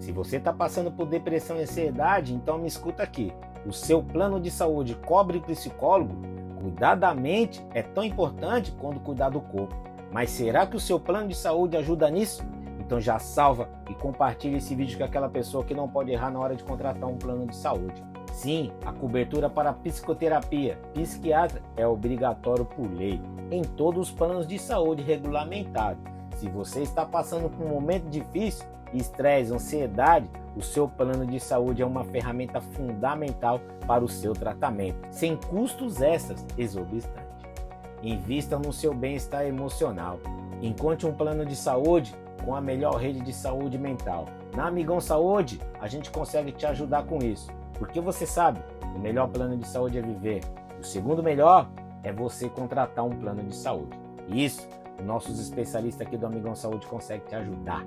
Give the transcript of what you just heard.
Se você está passando por depressão e ansiedade, então me escuta aqui. O seu plano de saúde cobre psicólogo? Cuidar da mente é tão importante quanto cuidar do corpo. Mas será que o seu plano de saúde ajuda nisso? Então já salva e compartilha esse vídeo com aquela pessoa que não pode errar na hora de contratar um plano de saúde. Sim, a cobertura para psicoterapia, psiquiatra é obrigatório por lei em todos os planos de saúde regulamentados. Se você está passando por um momento difícil, estresse, ansiedade, o seu plano de saúde é uma ferramenta fundamental para o seu tratamento, sem custos extras exorbitantes. Invista no seu bem-estar emocional. Encontre um plano de saúde com a melhor rede de saúde mental. Na Amigão Saúde, a gente consegue te ajudar com isso. Porque você sabe, o melhor plano de saúde é viver. O segundo melhor é você contratar um plano de saúde. E isso, nossos especialistas aqui do Amigão Saúde conseguem te ajudar.